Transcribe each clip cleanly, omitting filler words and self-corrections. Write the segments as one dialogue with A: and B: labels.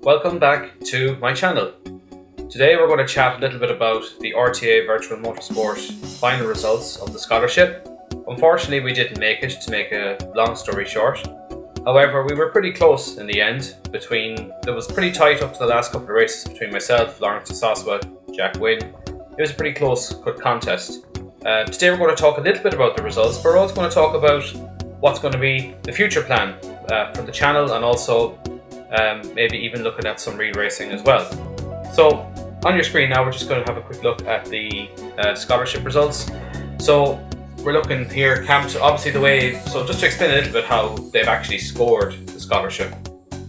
A: welcome back to my channel. Today we're going to chat a little bit about the RTA Virtual Motorsport final results of the scholarship. Unfortunately we didn't make it, to make a long story short. However, we were pretty close in the end. It was pretty tight up to the last couple of races between myself, Lawrence Soswa, Jack Wynne. It was a pretty close, good contest. Today we're going to talk a little bit about the results, but we're also going to talk about what's going to be the future plan for the channel, and also maybe even looking at some real racing as well. So on your screen now, we're just going to have a quick look at the scholarship results. So we're looking here, obviously just to explain a little bit how they've actually scored the scholarship.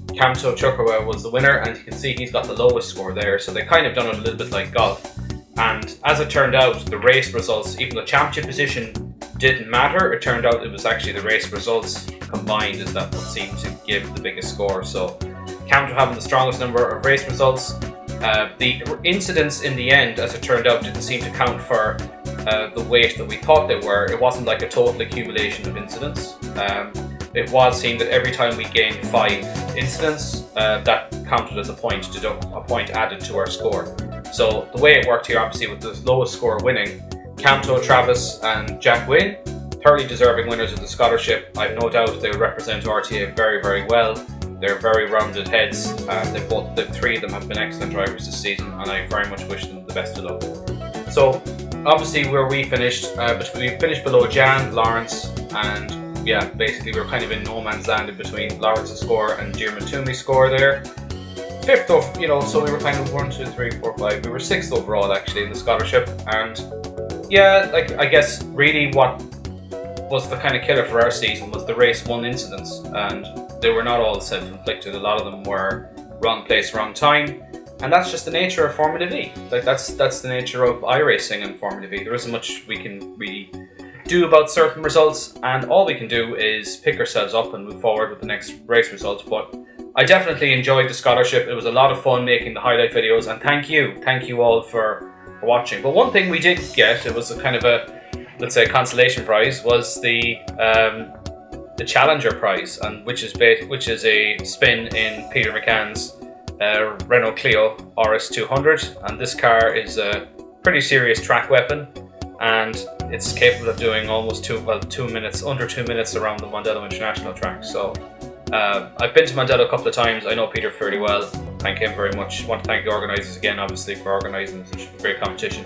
A: Kamto Chukrawa was the winner, and you can see he's got the lowest score there, so they kind of done it a little bit like golf. And as it turned out, the race results, even the championship position didn't matter, it turned out it was actually the race results combined is that what seemed to give the biggest score. So Kamto having the strongest number of race results. The incidents in the end, as it turned out, didn't seem to count for the weight that we thought they were. It wasn't like a total accumulation of incidents. It was seen that every time we gained 5 incidents, that counted as a point added to our score. So the way it worked here, obviously with the lowest score winning, Kamto, Travis and Jack Wynne, thoroughly deserving winners of the scholarship. I've no doubt they will represent RTA very, very well. They're very rounded heads. The 3 of them have been excellent drivers this season, and I very much wish them the best of luck. So obviously where we finished, we finished below Jan, Lawrence, and yeah, basically we're kind of in no man's land in between Lawrence's score and Diarmuid Toomey's score there. 5th off, so we were kind of 1, 2, 3, 4, 5. We were 6th overall actually in the scholarship, and yeah, I guess really what was the kind of killer for our season was the race 1 incidents, and they were not all self-inflicted. A lot of them were wrong place, wrong time, and that's just the nature of Formula Vee. That's the nature of iRacing and Formula Vee. There isn't much we can really do about certain results, and all we can do is pick ourselves up and move forward with the next race results. But I definitely enjoyed the scholarship. It was a lot of fun making the highlight videos, and thank you all for watching. But one thing we did get, it was a kind of a, let's say, consolation prize, was the Challenger prize, and which is a spin in Peter McCann's Renault Clio RS200, and this car is a pretty serious track weapon, and it's capable of doing almost 2 minutes, under 2 minutes around the Mondello International track. So I've been to Mondello a couple of times. I know Peter fairly well. Thank him very much. I want to thank the organisers again, obviously, for organising such a great competition.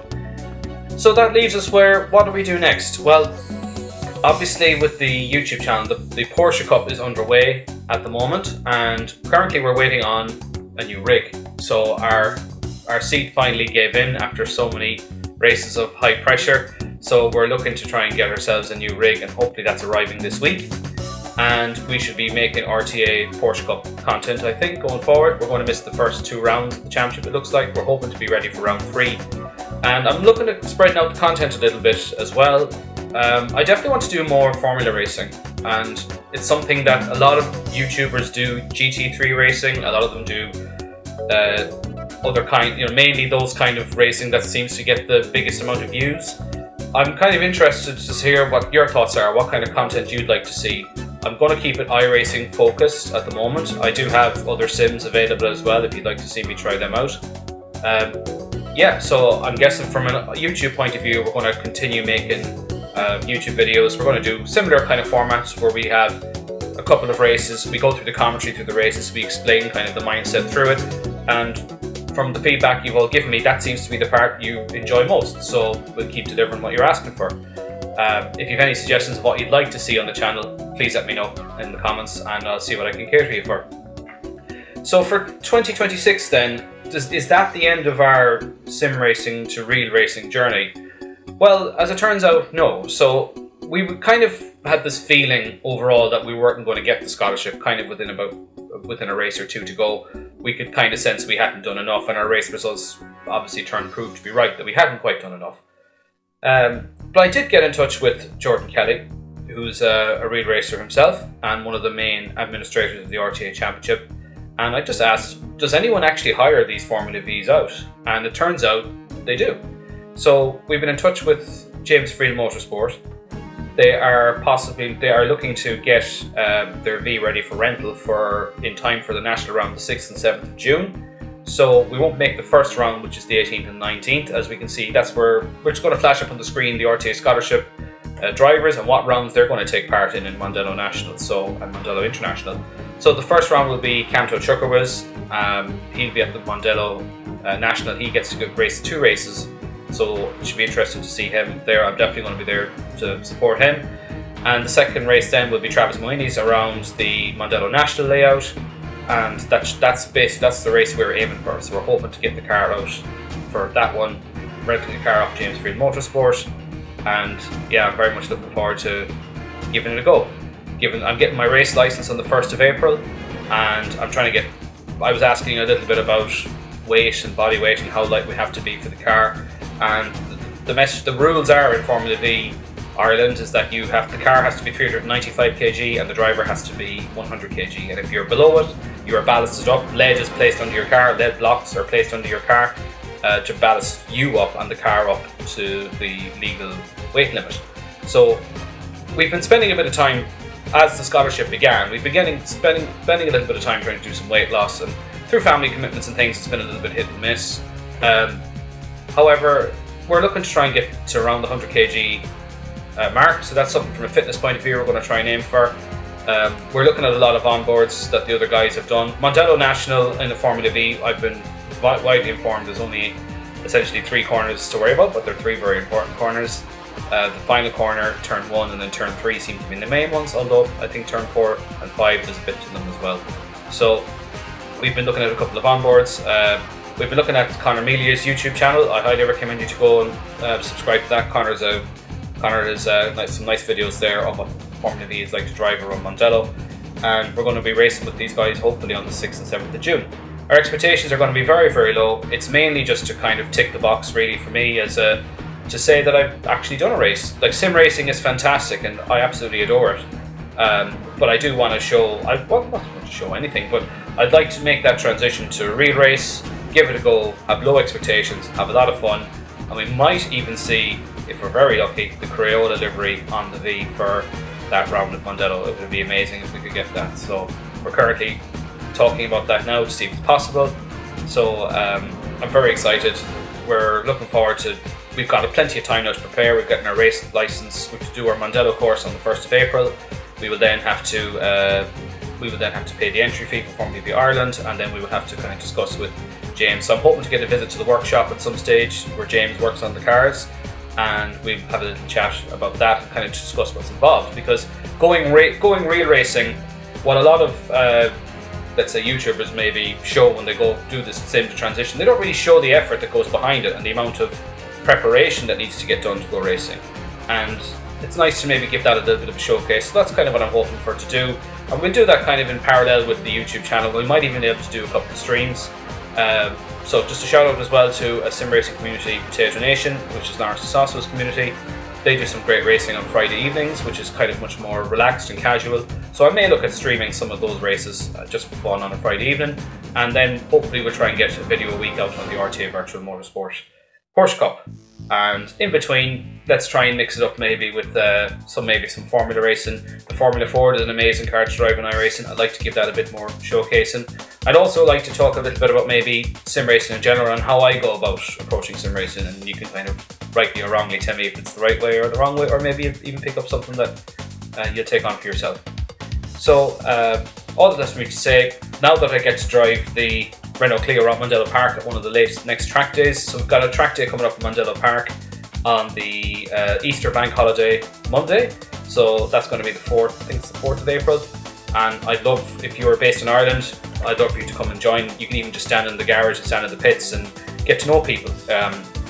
A: So that leaves us what do we do next? Well, obviously with the YouTube channel, the Porsche Cup is underway at the moment, and currently we're waiting on a new rig. So our seat finally gave in after so many races of high pressure. So we're looking to try and get ourselves a new rig, and hopefully that's arriving this week. And we should be making RTA Porsche Cup content, I think, going forward. We're going to miss the first 2 rounds of the championship, it looks like. We're hoping to be ready for round 3. And I'm looking at spreading out the content a little bit as well. I definitely want to do more Formula racing, and it's something that a lot of YouTubers do. GT3 racing, a lot of them do other kind, mainly those kind of racing that seems to get the biggest amount of views. I'm kind of interested to hear what your thoughts are, what kind of content you'd like to see. I'm going to keep it iRacing focused at the moment. I do have other sims available as well if you'd like to see me try them out. Yeah, so I'm guessing from a YouTube point of view, we're going to continue making YouTube videos. We're going to do similar kind of formats where we have a couple of races, we go through the commentary through the races, we explain kind of the mindset through it, and from the feedback you've all given me, that seems to be the part you enjoy most, so we'll keep delivering what you're asking for. If you have any suggestions of what you'd like to see on the channel, please let me know in the comments, and I'll see what I can cater you for. So for 2026 then, is that the end of our sim racing to real racing journey? Well, as it turns out, no. So we kind of had this feeling overall that we weren't going to get the scholarship kind of within a race or 2 to go. We could kind of sense we hadn't done enough, and our race results obviously proved to be right, that we hadn't quite done enough. But I did get in touch with Jordan Kelly, who's a real racer himself and one of the main administrators of the RTA Championship. And I just asked, does anyone actually hire these Formula V's out? And it turns out they do. So we've been in touch with James Friel Motorsport, they are looking to get their Vee ready for rental in time for the national round, the 6th and 7th of June. So we won't make the first round, which is the 18th and 19th. As we can see, that's where we're just going to flash up on the screen the RTA Scholarship drivers and what rounds they're going to take part in Mondello National and Mondello International. So the first round will be Camto Chukwueze. He'll be at the Mondello National. He gets to race 2 races, so it should be interesting to see him there. I'm definitely going to be there to support him. And the second race then will be Travis Moini's around the Mondello National layout, and that's the race we're aiming for. So we're hoping to get the car out for that one, renting the car off James Field Motorsport. And yeah, I'm very much looking forward to giving it a go. I'm getting my race license on the 1st of April, and I was asking a little bit about weight and body weight and how light we have to be for the car. And the rules are in Formula Vee Ireland is that the car has to be 395 kg and the driver has to be 100 kg. And if you're below it, you are ballasted up. Lead is placed under your car. Lead blocks are placed under your car to ballast you up and the car up to the legal weight limit. So we've been spending a bit of time, as the scholarship began, we've been spending a little bit of time trying to do some weight loss, and through family commitments and things, it's been a little bit hit and miss. However, we're looking to try and get to around the 100 kg mark, so that's something from a fitness point of view we're going to try and aim for. We're looking at a lot of onboards that the other guys have done. Mondello National in the Formula Vee, I've been widely informed there's only essentially 3 corners to worry about, but they're 3 very important corners. The final corner, turn 1 and then turn 3 seem to be the main ones, although I think turn 4 and 5 there's a bit to them as well. So we've been looking at a couple of onboards. We've been looking at Conor Melia's YouTube channel. I highly recommend you to go and subscribe to that. Conor has some nice videos there of what Formula Vee is like to drive around Mondello, and we're going to be racing with these guys hopefully on the 6th and 7th of June. Our expectations are going to be very, very low. It's mainly just to kind of tick the box really for me to say that I've actually done a race. Like, sim racing is fantastic and I absolutely adore it. But I do want to show, not to show anything, but I'd like to make that transition to a real race, give it a go, have low expectations, have a lot of fun, and we might even see, if we're very lucky, the Crayola livery on the Vee for that round at Mondello. It would be amazing if we could get that. So we're currently talking about that now to see if it's possible. So I'm very excited. We're looking forward to. We've got plenty of time now to prepare. We've gotten our race license. We have to do our Mondello course on the 1st of April. We will then have to pay the entry fee for Formula Vee Ireland, and then we will have to kind of discuss with James. So I'm hoping to get a visit to the workshop at some stage where James works on the cars, and we'll have a little chat about that and kind of discuss what's involved. Because going real racing, what a lot of let's say YouTubers maybe show when they go do this sim to transition, they don't really show the effort that goes behind it and the amount of preparation that needs to get done to go racing. And it's nice to maybe give that a little bit of a showcase. So that's kind of what I'm hoping for to do, and we'll do that kind of in parallel with the YouTube channel. We might even be able to do a couple of streams. So just a shout out as well to a sim racing community, Potato Nation, which is Lawrence Sasso's community. They do some great racing on Friday evenings, which is kind of much more relaxed and casual. So I may look at streaming some of those races just for fun on a Friday evening, and then hopefully we'll try and get a video a week out on the RTA Virtual Motorsport Porsche Cup. And in between, let's try and mix it up maybe with some Formula racing. The Formula Ford is an amazing car to drive in iRacing. I'd like to give that a bit more showcasing. I'd also like to talk a little bit about maybe sim racing in general and how I go about approaching sim racing, and you can kind of rightly or wrongly tell me if it's the right way or the wrong way, or maybe even pick up something that you'll take on for yourself. So all that's for me to say, now that I get to drive the Renault Clio around Mondello Park at one of the next track days. So we've got a track day coming up in Mondello Park on the Easter bank holiday Monday. So that's going to be the 4th, I think it's the 4th of April. And I'd love, if you're based in Ireland, I'd love for you to come and join. You can even just stand in the garage and stand in the pits and get to know people.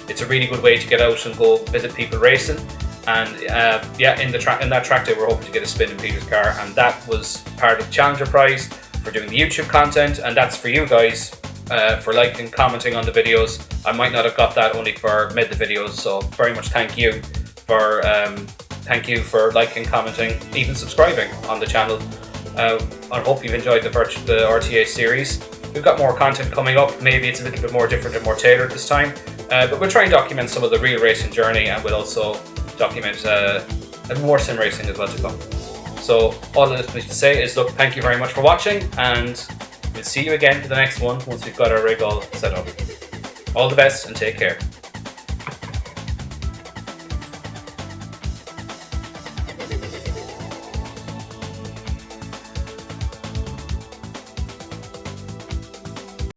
A: It's a really good way to get out and go visit people racing. And in that track day we're hoping to get a spin in Peter's car, and that was part of the Challenger Prize for doing the YouTube content, and that's for you guys for liking, commenting on the videos. I might not have got that, only for made the videos, so very much thank you for liking, commenting, even subscribing on the channel. I hope you've enjoyed the RTA series. We've got more content coming up. Maybe it's a little bit more different and more tailored this time, but we'll try and document some of the real racing journey, and we'll also document and more sim racing as well to come. So all that is to say is, look, thank you very much for watching, and we'll see you again for the next one once we've got our rig all set up. All the best and take care.